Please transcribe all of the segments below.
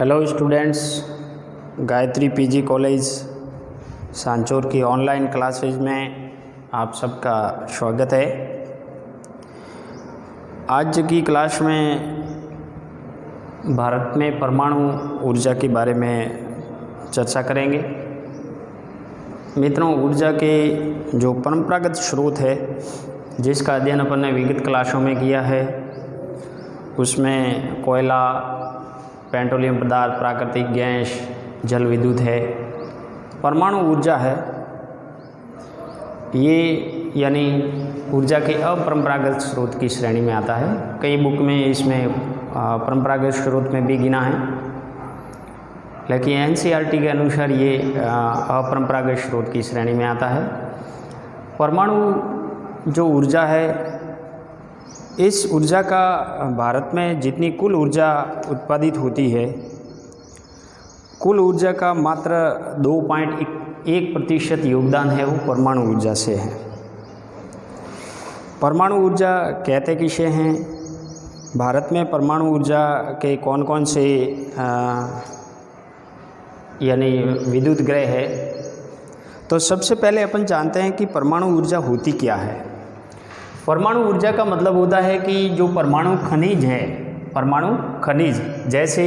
Hello students, Gayatri PG college Sanchore की online classes में आप सबका स्वागत है। आज की क्लास में भारत में परमाणु ऊर्जा के बारे में चर्चा करेंगे। मित्रों, ऊर्जा के जो परंपरागत स्रोत है जिसका अध्ययन अपन ने विगत क्लासों में किया है, उसमें कोयला, पेट्रोलियम पदार्थ, प्राकृतिक गैस, जल विद्युत है। परमाणु ऊर्जा है ये, यानी ऊर्जा के अपरंपरागत स्रोत की श्रेणी में आता है। कई बुक में इसमें परंपरागत स्रोत में भी गिना है, लेकिन एनसीईआरटी के अनुसार ये अपरंपरागत स्रोत की श्रेणी में आता है। परमाणु जो ऊर्जा है, इस ऊर्जा का भारत में जितनी कुल ऊर्जा उत्पादित होती है, कुल ऊर्जा का मात्र 2.1% योगदान है वो परमाणु ऊर्जा से है। परमाणु ऊर्जा कहते किसे हैं? भारत में परमाणु ऊर्जा के कौन कौन से यानी विद्युत ग्रह है? तो सबसे पहले अपन जानते हैं कि परमाणु ऊर्जा होती क्या है। परमाणु ऊर्जा का मतलब होता है कि जो परमाणु खनिज है, परमाणु खनिज जैसे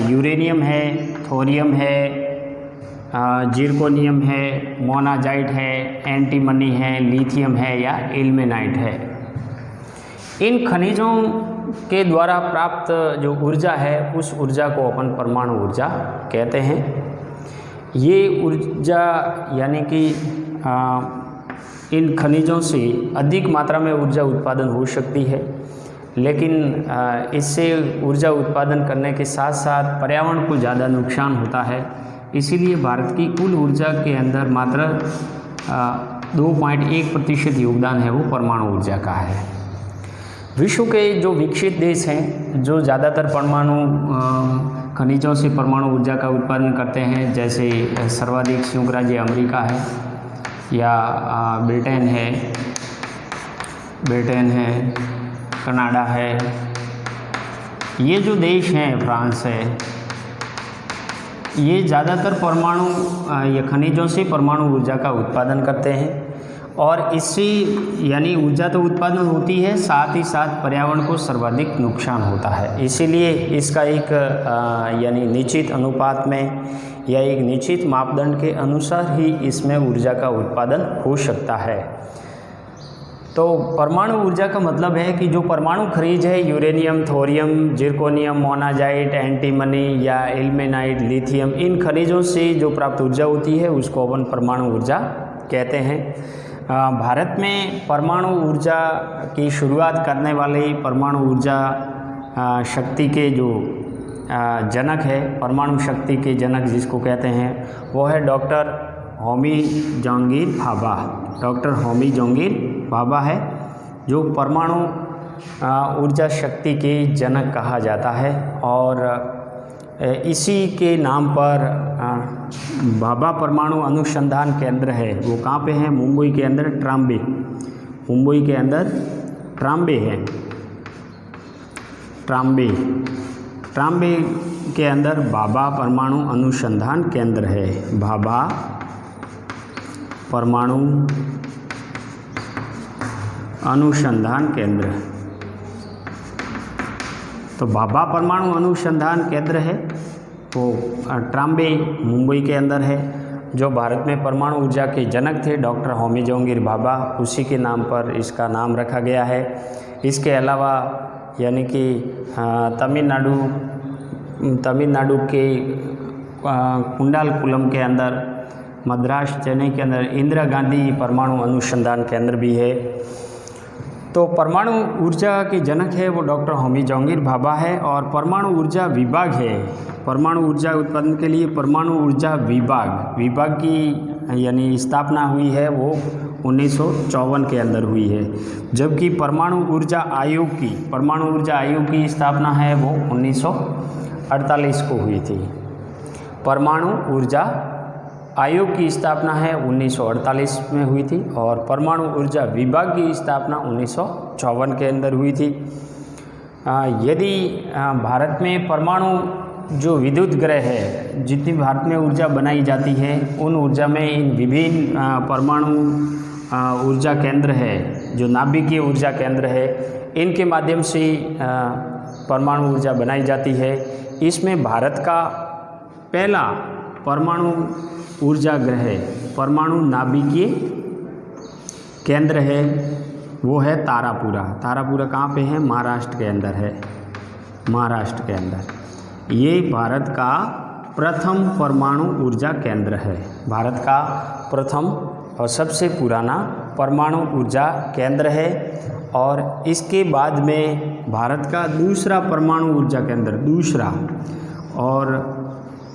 यूरेनियम है, थोरियम है, जिरकोनियम है, मोनाजाइट है, एंटीमनी है, लिथियम है या इल्मेनाइट है। इन खनिजों के द्वारा प्राप्त जो ऊर्जा है, उस ऊर्जा को अपन परमाणु ऊर्जा कहते हैं। ये ऊर्जा यानी कि इन खनिजों से अधिक मात्रा में ऊर्जा उत्पादन हो सकती है, लेकिन इससे ऊर्जा उत्पादन करने के साथ साथ पर्यावरण को ज़्यादा नुकसान होता है। इसीलिए भारत की कुल ऊर्जा के अंदर मात्र 2.1% योगदान है वो परमाणु ऊर्जा का है। विश्व के जो विकसित देश हैं, जो ज़्यादातर परमाणु खनिजों से परमाणु ऊर्जा का उत्पादन करते हैं, जैसे सर्वाधिक संयुक्त राज्य अमेरिका है या ब्रिटेन है, कनाडा है। ये जो देश हैं, फ्रांस है, ये ज़्यादातर परमाणु या खनिजों से परमाणु ऊर्जा का उत्पादन करते हैं। और इससे यानी ऊर्जा तो उत्पादन होती है, साथ ही साथ पर्यावरण को सर्वाधिक नुकसान होता है। इसीलिए इसका एक यानी निश्चित अनुपात में या एक निश्चित मापदंड के अनुसार ही इसमें ऊर्जा का उत्पादन हो सकता है। तो परमाणु ऊर्जा का मतलब है कि जो परमाणु खनिज है, uranium, thorium, zirconium, monazite, antimony या इल्मेनाइट, लिथियम, इन खनिजों से जो प्राप्त ऊर्जा होती है उसको अपन परमाणु ऊर्जा कहते हैं। भारत में परमाणु ऊर्जा की शुरुआत करने वाले परमाणु ऊर्जा शक्ति के जो जनक है, परमाणु शक्ति के जनक जिसको कहते हैं, वो है डॉक्टर होमी जहांगीर भाभा। डॉक्टर होमी जहांगीर भाभा है जो परमाणु ऊर्जा शक्ति के जनक कहा जाता है। और इसी के नाम पर भाभा परमाणु अनुसंधान केंद्र है, वो कहाँ पे है? मुंबई के अंदर ट्राम्बे, मुंबई के अंदर ट्राम्बे है। ट्राम्बे के अंदर भाभा परमाणु अनुसंधान केंद्र है। भाभा परमाणु अनुसंधान केंद्र, तो भाभा परमाणु अनुसंधान केंद्र है वो ट्राम्बे, मुंबई के अंदर है। जो भारत में परमाणु ऊर्जा के जनक थे, डॉक्टर होमी जहांगीर भाभा, उसी के नाम पर इसका नाम रखा गया है। इसके अलावा यानी कि तमिलनाडु के कुंडालकुलम के अंदर, मद्रास, चेन्नई के अंदर इंदिरा गांधी परमाणु अनुसंधान केंद्र भी है। तो परमाणु ऊर्जा के जनक है वो डॉक्टर होमी जहांगीर भाभा है। और परमाणु ऊर्जा विभाग है, परमाणु ऊर्जा उत्पादन के लिए परमाणु ऊर्जा विभाग की यानी स्थापना हुई है वो 1954 के अंदर हुई है। जबकि परमाणु ऊर्जा आयोग की स्थापना है वो 1948 को हुई थी। परमाणु ऊर्जा आयोग की स्थापना है 1948 में हुई थी और परमाणु ऊर्जा विभाग की स्थापना 1954 के अंदर हुई थी। यदि भारत में परमाणु जो विद्युत ग्रह है, जितनी भारत में ऊर्जा बनाई जाती है, उन ऊर्जा में इन विभिन्न परमाणु ऊर्जा केंद्र है, जो नाभिकीय ऊर्जा केंद्र है, इनके माध्यम से परमाणु ऊर्जा बनाई जाती है। इसमें भारत का पहला परमाणु ऊर्जा ग्रह, परमाणु नाभिकीय केंद्र है, वो है तारापुरा। तारापुरा कहाँ पे है? महाराष्ट्र के अंदर है, महाराष्ट्र के अंदर। ये भारत का प्रथम परमाणु ऊर्जा केंद्र है, भारत का प्रथम और सबसे पुराना परमाणु ऊर्जा केंद्र है। और इसके बाद में भारत का दूसरा परमाणु ऊर्जा केंद्र, दूसरा, और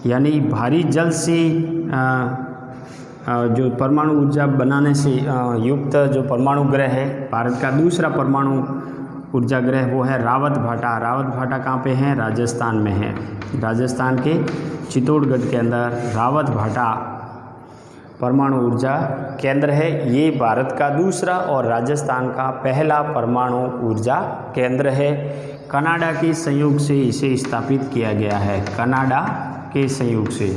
यानी भारी जल से जो परमाणु ऊर्जा बनाने से युक्त जो परमाणु ग्रह है, भारत का दूसरा परमाणु ऊर्जा ग्रह वो है रावत भाटा। रावत भाटा कहाँ पे है? राजस्थान में है, राजस्थान के चित्तौड़गढ़ के अंदर रावत भाटा परमाणु ऊर्जा केंद्र है। ये भारत का दूसरा और राजस्थान का पहला परमाणु ऊर्जा केंद्र है। कनाडा के सहयोग से इसे स्थापित किया गया है, कनाडा के सहयोग से,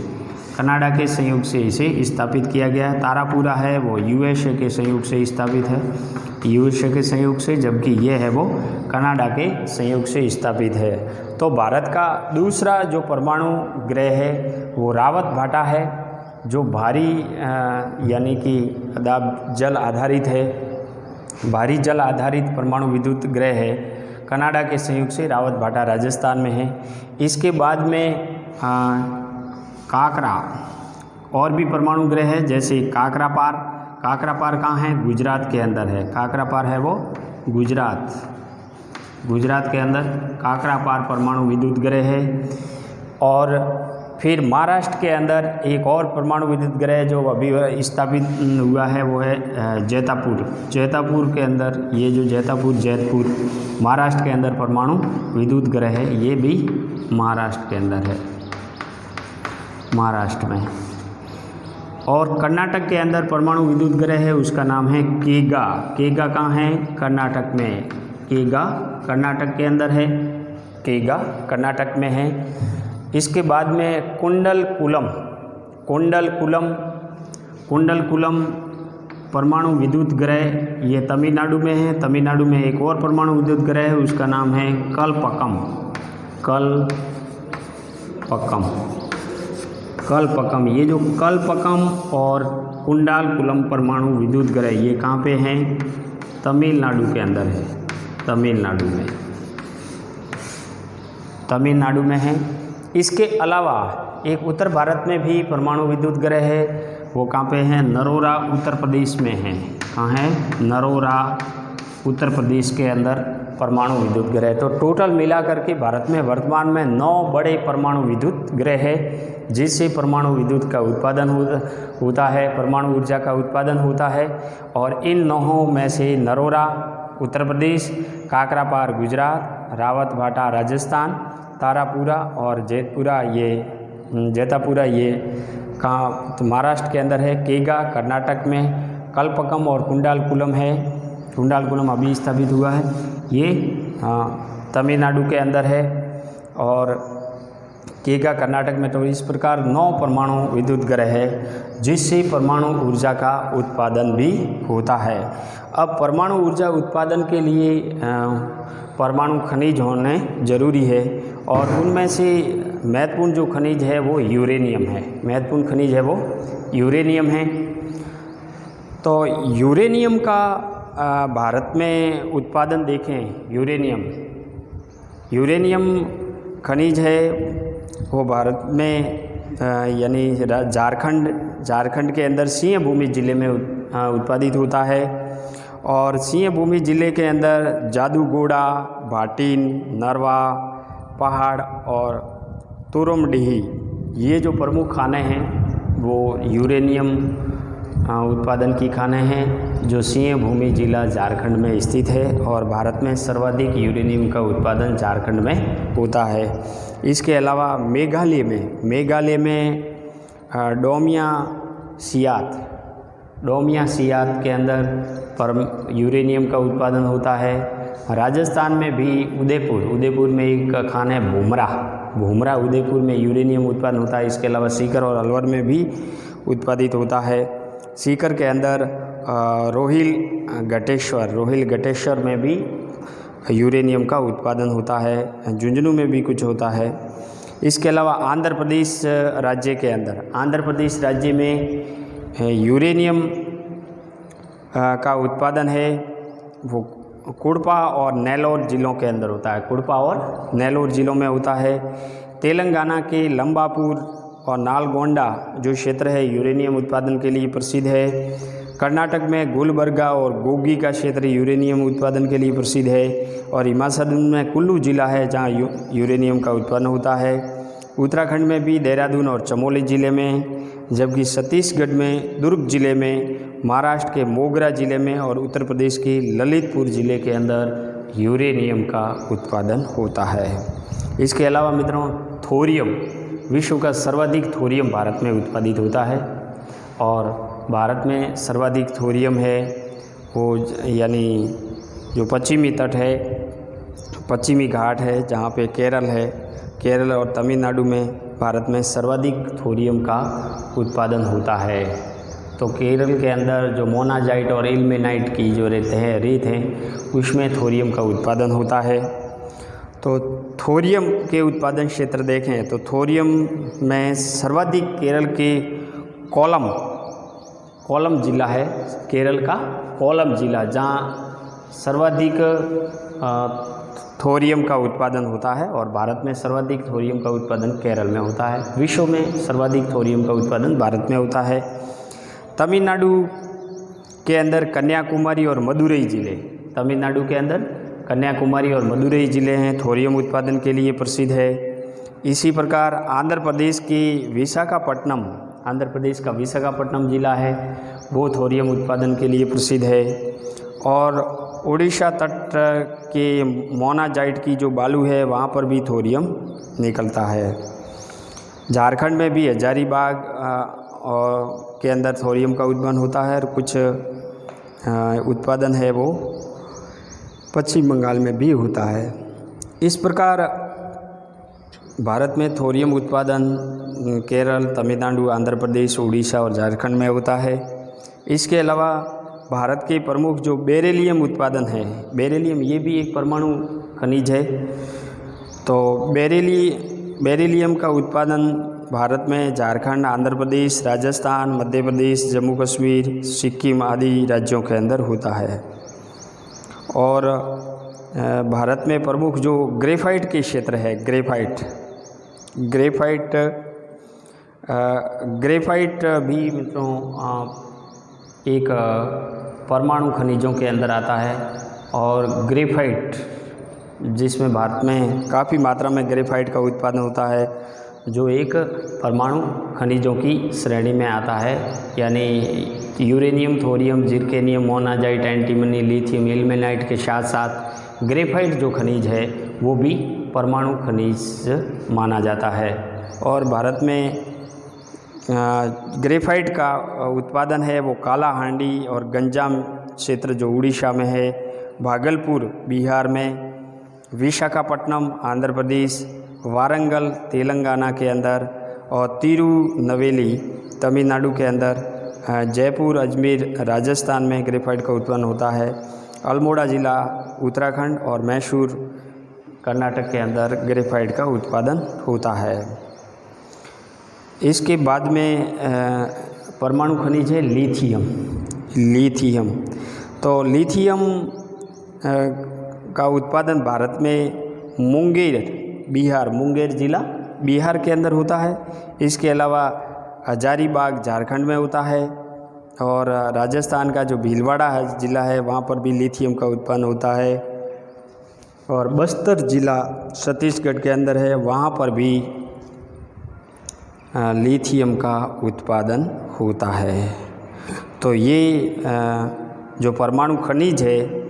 कनाडा के सहयोग से इसे स्थापित किया गया है। तारापुरा है वो यूएसए के सहयोग से स्थापित है, यूएसए के सहयोग से, जबकि ये है वो कनाडा के सहयोग से स्थापित है। तो भारत का दूसरा जो परमाणु ग्रह है वो रावत भाटा है, जो भारी यानी कि जल आधारित है, भारी जल आधारित परमाणु विद्युत ग्रह है, कनाडा के सहयोग से रावत भाटा राजस्थान में है। इसके बाद में काकरा और भी परमाणु ग्रह है, जैसे काकरापार। काकरापार कहाँ है? गुजरात के अंदर है, काकरापार है वो गुजरात, गुजरात के अंदर काकरापार परमाणु विद्युत ग्रह है। और फिर महाराष्ट्र के अंदर एक और परमाणु विद्युत ग्रह जो अभी स्थापित हुआ है वो है जैतापुर। जैतापुर के अंदर, ये जो जैतपुर महाराष्ट्र के अंदर परमाणु विद्युत ग्रह है, ये भी महाराष्ट्र के अंदर है, महाराष्ट्र में। और कर्नाटक के अंदर परमाणु विद्युत ग्रह है, उसका नाम है केगा। केगा कहाँ है? कर्नाटक में, केगा कर्नाटक के अंदर है, केगा कर्नाटक में है। इसके बाद में कुंडलकुलम, कुंडलकुलम परमाणु विद्युत ग्रह, ये तमिलनाडु में है। तमिलनाडु में एक और परमाणु विद्युत ग्रह है, उसका नाम है कलपक्कम, कलपक्कम। ये जो कलपक्कम और कुंडलकुलम परमाणु विद्युत ग्रह, ये कहाँ पे हैं? तमिलनाडु के अंदर है, तमिलनाडु में है। इसके अलावा एक उत्तर भारत में भी परमाणु विद्युत ग्रह है, वो कहाँ पे है? नरोरा उत्तर प्रदेश में है। कहाँ है? नरोरा उत्तर प्रदेश के अंदर परमाणु विद्युत ग्रह। तो टोटल मिलाकर के भारत में वर्तमान में 9 बड़े परमाणु विद्युत ग्रह है, जिससे परमाणु विद्युत का उत्पादन होता है, परमाणु ऊर्जा का उत्पादन होता है। और इन 9 में से नरोरा उत्तर प्रदेश, काकरापार गुजरात, रावत भाटा राजस्थान, तारापुरा और जैतापुरा ये कहाँ? तो महाराष्ट्र के अंदर है। केगा कर्नाटक में, कलपक्कम और कुंडलकुलम है, कुंडलकुलम अभी स्थापित हुआ है, ये तमिलनाडु के अंदर है। और केगा कर्नाटक में। तो इस प्रकार 9 परमाणु विद्युत ग्रह है, जिससे परमाणु ऊर्जा का उत्पादन भी होता है। अब परमाणु ऊर्जा उत्पादन के लिए परमाणु खनिज होने जरूरी है, और उनमें से महत्वपूर्ण जो खनिज है वो यूरेनियम है, महत्वपूर्ण खनिज है वो यूरेनियम है। तो यूरेनियम का भारत में उत्पादन देखें, यूरेनियम खनिज है वो भारत में यानी झारखंड के अंदर सिंहभूमि ज़िले में उत्पादित होता है। और सिंहभूमि ज़िले के अंदर जादूगोड़ा, भाटीन, नरवा पहाड़ और तुरमडीही, ये जो प्रमुख खाने हैं वो यूरेनियम उत्पादन की खाने हैं, जो सिंहभूमि जिला झारखंड में स्थित है। और भारत में सर्वाधिक यूरेनियम का उत्पादन झारखंड में होता है। इसके अलावा मेघालय में डोमिया सियात के अंदर यूरेनियम का उत्पादन होता है। राजस्थान में भी उदयपुर में एक खान है भूमरा उदयपुर में यूरेनियम उत्पादन होता है। इसके अलावा सीकर और अलवर में भी उत्पादित होता है। सीकर के अंदर रोहिल गटेश्वर में भी यूरेनियम का उत्पादन होता है। झुंझुनू में भी कुछ होता है। इसके अलावा आंध्र प्रदेश राज्य में यूरेनियम का उत्पादन है वो कुड़पा और नेल्लोर जिलों के अंदर होता है। कुड़पा और नेल्लोर जिलों में होता है। तेलंगाना के लंबापुर और नालगोंडा जो क्षेत्र है यूरेनियम उत्पादन के लिए प्रसिद्ध है। कर्नाटक में गुलबर्गा और गोगी का क्षेत्र यूरेनियम उत्पादन के लिए प्रसिद्ध है। और हिमाचल में कुल्लू जिला है जहाँ यूरेनियम का उत्पादन होता है। उत्तराखंड में भी देहरादून और चमोली ज़िले में, जबकि छत्तीसगढ़ में दुर्ग ज़िले में, महाराष्ट्र के मोगरा ज़िले में और उत्तर प्रदेश के ललितपुर ज़िले के अंदर यूरेनियम का उत्पादन होता है। इसके अलावा मित्रों थोरियम, विश्व का सर्वाधिक थोरियम भारत में उत्पादित होता है। और भारत में सर्वाधिक थोरियम है वो यानी जो पश्चिमी तट है, पश्चिमी घाट है जहाँ पे केरल और तमिलनाडु में भारत में सर्वाधिक थोरियम का उत्पादन होता है। तो केरल के अंदर जो मोनाजाइट और इल्मेनाइट की जो रेत है उसमें थोरियम का उत्पादन होता है। तो थोरियम के उत्पादन क्षेत्र देखें तो थोरियम में सर्वाधिक केरल के कोलम जिला है। केरल का कोलम जिला जहाँ सर्वाधिक थोरियम का उत्पादन होता है। और भारत में सर्वाधिक थोरियम का उत्पादन केरल में होता है। विश्व में सर्वाधिक थोरियम का उत्पादन भारत में होता है। तमिलनाडु के अंदर कन्याकुमारी और मदुरई ज़िले हैं थोरियम उत्पादन के लिए प्रसिद्ध है। इसी प्रकार आंध्र प्रदेश का विशाखापट्टनम जिला है वो थोरियम उत्पादन के लिए प्रसिद्ध है। और उड़ीसा तट के मोनाजाइट की जो बालू है वहाँ पर भी थोरियम निकलता है। झारखंड में भी हजारीबाग के अंदर थोरियम का उत्पादन होता है। और कुछ उत्पादन है वो पश्चिम बंगाल में भी होता है। इस प्रकार भारत में थोरियम उत्पादन केरल, तमिलनाडु, आंध्र प्रदेश, उड़ीसा और झारखंड में होता है। इसके अलावा भारत के प्रमुख जो बेरिलियम उत्पादन है, बेरिलियम ये भी एक परमाणु खनिज है। तो बेरिलियम का उत्पादन भारत में झारखंड, आंध्र प्रदेश, राजस्थान, मध्य प्रदेश, जम्मू कश्मीर, सिक्किम आदि राज्यों के अंदर होता है। और भारत में प्रमुख जो ग्रेफाइट के क्षेत्र है, ग्रेफाइट भी मित्रों एक परमाणु खनिजों के अंदर आता है। और ग्रेफाइट जिसमें भारत में काफ़ी मात्रा में ग्रेफाइट का उत्पादन होता है जो एक परमाणु खनिजों की श्रेणी में आता है। यानी uranium, thorium, zirconium, monazite, antimony, lithium, ilmenite के साथ साथ ग्रेफाइट जो खनिज है वो भी परमाणु खनिज माना जाता है। और भारत में ग्रेफाइट का उत्पादन है वो कालाहांडी और गंजाम क्षेत्र जो उड़ीसा में है, भागलपुर बिहार में, विशाखापट्टनम आंध्र प्रदेश, वारंगल तेलंगाना के अंदर और तिरुनवेली तमिलनाडु के अंदर, जयपुर, अजमेर राजस्थान में ग्रेफाइट का उत्पन्न होता है। अल्मोड़ा ज़िला उत्तराखंड और मैसूर कर्नाटक के अंदर ग्रेफाइट का उत्पादन होता है। इसके बाद में परमाणु खनिज है लिथियम। तो लिथियम का उत्पादन भारत में मुंगेर ज़िला बिहार के अंदर होता है। इसके अलावा हजारीबाग झारखंड में होता है। और राजस्थान का जो भीलवाड़ा ज़िला है वहाँ पर भी लिथियम का उत्पन्न होता है। और बस्तर ज़िला छत्तीसगढ़ के अंदर है, वहाँ पर भी लिथियम का उत्पादन होता है। तो ये जो परमाणु खनिज है,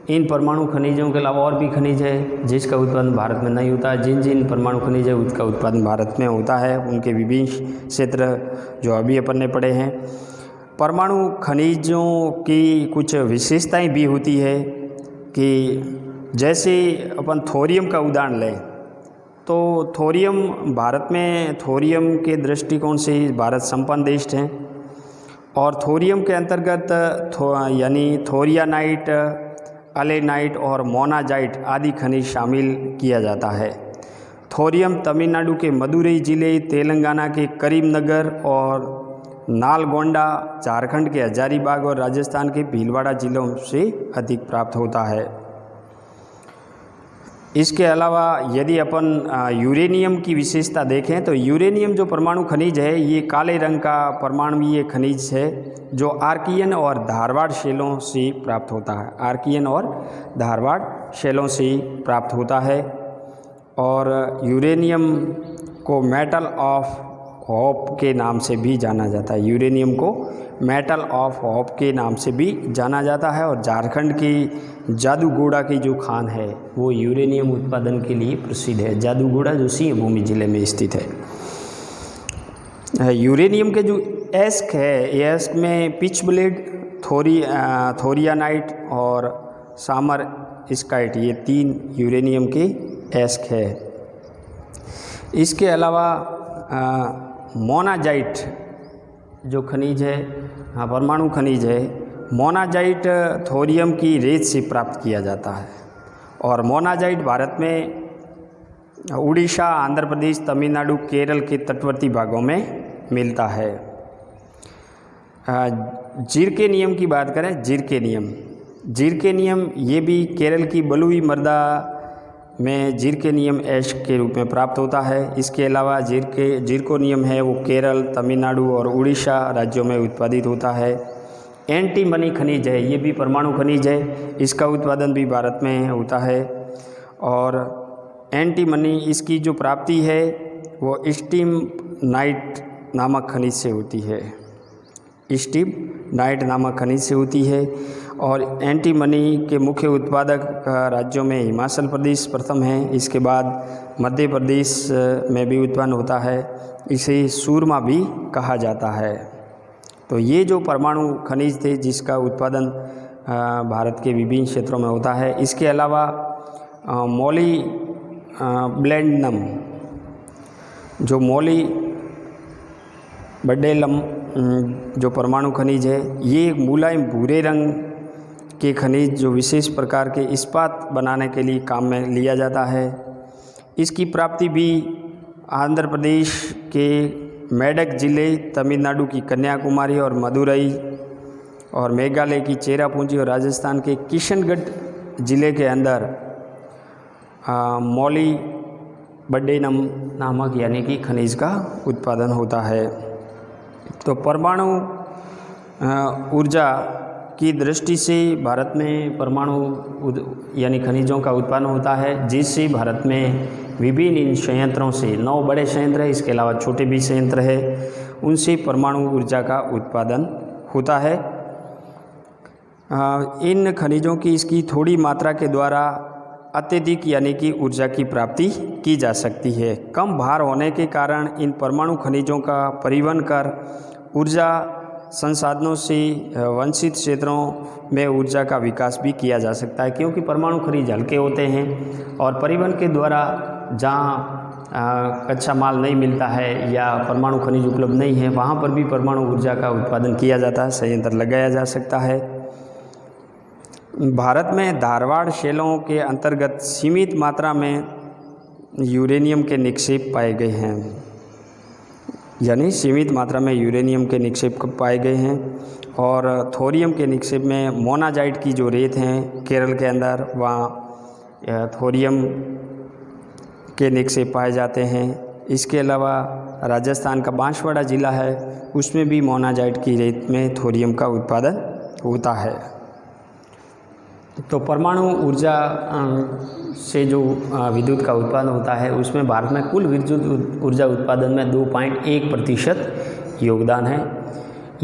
इन परमाणु खनिजों के अलावा और भी खनिज है जिसका उत्पादन भारत में नहीं होता है। जिन परमाणु खनिज है उसका उत्पादन भारत में होता है। उनके विभिन्न क्षेत्र जो अभी अपन ने पढ़े हैं। परमाणु खनिजों की कुछ विशेषताएं भी होती है कि जैसे अपन थोरियम का उदाहरण लें तो थोरियम भारत में थोरियम के दृष्टिकोण से भारत संपन्न देश है और थोरियम के अंतर्गत यानी थोरियानाइट, अलेनाइट और मोनाजाइट आदि खनिज शामिल किया जाता है। थोरियम तमिलनाडु के मदुरई जिले, तेलंगाना के करीमनगर और नालगोंडा, झारखंड के हजारीबाग और राजस्थान के भीलवाड़ा जिलों से अधिक प्राप्त होता है। इसके अलावा यदि अपन यूरेनियम की विशेषता देखें तो यूरेनियम जो परमाणु खनिज है ये काले रंग का परमाणुीय खनिज है जो आर्कियन और धारवाड़ शैलों से प्राप्त होता है। आर्कियन और धारवाड़ शैलों से प्राप्त होता है और यूरेनियम को मेटल ऑफ होप के नाम से भी जाना जाता है। यूरेनियम को मेटल ऑफ होप के नाम से भी जाना जाता है और झारखंड की जादूगोड़ा की जो खान है वो यूरेनियम उत्पादन के लिए प्रसिद्ध है। जादूगोड़ा जो सिंहभूमि जिले में स्थित है। यूरेनियम के जो एस्क है, एस्क में पिच ब्लेड, थोरियानाइट और सामर स्काइट, ये 3 यूरेनियम के एस्क है। इसके अलावा मोनाजाइट जो खनिज है, परमाणु खनिज है, मोनाजाइट थोरियम की रेत से प्राप्त किया जाता है और मोनाजाइट भारत में उड़ीसा, आंध्र प्रदेश, तमिलनाडु, केरल के तटवर्ती भागों में मिलता है। जिरकेनियम की बात करें, जिरकेनियम ये भी केरल की बलुई मृदा में जिरकेनियम ऐश के रूप में प्राप्त होता है। इसके अलावा जिरकोनियम है वो केरल, तमिलनाडु और उड़ीसा राज्यों में उत्पादित होता है। एंटीमनी खनिज है, ये भी परमाणु खनिज है, इसका उत्पादन भी भारत में होता है और एंटीमनी इसकी जो प्राप्ति है वो स्टीमनाइट नामक खनिज से होती है। स्टीमनाइट नामक खनिज से होती है और एंटीमनी के मुख्य उत्पादक राज्यों में हिमाचल प्रदेश प्रथम है। इसके बाद मध्य प्रदेश में भी उत्पन्न होता है, इसे सूरमा भी कहा जाता है। तो ये जो परमाणु खनिज थे जिसका उत्पादन भारत के विभिन्न क्षेत्रों में होता है। इसके अलावा मोली ब्लेंडनम, जो मोली बडेलम जो परमाणु खनिज है, ये एक मुलायम भूरे रंग के खनिज जो विशेष प्रकार के इस्पात बनाने के लिए काम में लिया जाता है। इसकी प्राप्ति भी आंध्र प्रदेश के मेडक जिले, तमिलनाडु की कन्याकुमारी और मदुरई और मेघालय की चेरापूंजी और राजस्थान के किशनगढ़ जिले के अंदर मोली बडेनम नामक यानी कि खनिज का उत्पादन होता है। तो परमाणु ऊर्जा की दृष्टि से भारत में परमाणु यानी खनिजों का उत्पादन होता है, जिससे भारत में विभिन्न इन संयंत्रों से 9 बड़े संयंत्र हैं, इसके अलावा छोटे भी संयंत्र है, उनसे परमाणु ऊर्जा का उत्पादन होता है। इन खनिजों की इसकी थोड़ी मात्रा के द्वारा अत्यधिक यानी कि ऊर्जा की प्राप्ति की जा सकती है। कम भार होने के कारण इन परमाणु खनिजों का परिवहन कर ऊर्जा संसाधनों से वंचित क्षेत्रों में ऊर्जा का विकास भी किया जा सकता है, क्योंकि परमाणु खनिज हल्के होते हैं और परिवहन के द्वारा जहाँ कच्चा माल नहीं मिलता है या परमाणु खनिज उपलब्ध नहीं है, वहाँ पर भी परमाणु ऊर्जा का उत्पादन किया जाता है, संयंत्र लगाया जा सकता है। भारत में धारवाड़ शैलों के अंतर्गत सीमित मात्रा में यूरेनियम के निक्षेप पाए गए हैं, यानी सीमित मात्रा में यूरेनियम के निक्षेप पाए गए हैं। और थोरियम के निक्षेप में मोनाजाइट की जो रेत हैं केरल के अंदर, वहाँ थोरियम के निक्षेप पाए जाते हैं। इसके अलावा राजस्थान का बांसवाड़ा जिला है, उसमें भी मोनाजाइट की रेत में थोरियम का उत्पादन होता है। तो परमाणु ऊर्जा से जो विद्युत का उत्पादन होता है उसमें भारत में कुल विद्युत ऊर्जा उत्पादन में 2.1% योगदान है।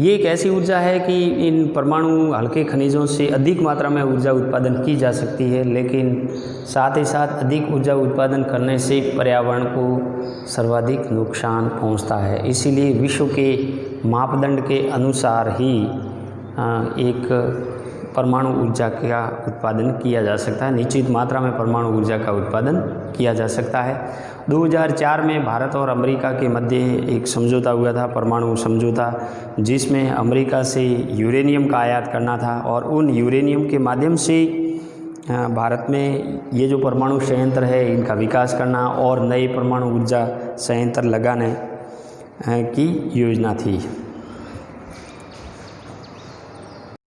ये एक ऐसी ऊर्जा है कि इन परमाणु हल्के खनिजों से अधिक मात्रा में ऊर्जा उत्पादन की जा सकती है, लेकिन साथ ही साथ अधिक ऊर्जा उत्पादन करने से पर्यावरण को सर्वाधिक नुकसान पहुंचता है। इसीलिए विश्व के मापदंड के अनुसार ही एक परमाणु ऊर्जा का उत्पादन किया जा सकता है, निश्चित मात्रा में परमाणु ऊर्जा का उत्पादन किया जा सकता है। 2004 में भारत और अमेरिका के मध्य एक समझौता हुआ था, परमाणु समझौता, जिसमें अमेरिका से यूरेनियम का आयात करना था और उन यूरेनियम के माध्यम से भारत में ये जो परमाणु संयंत्र है इनका विकास करना और नए परमाणु ऊर्जा संयंत्र लगाने की योजना थी।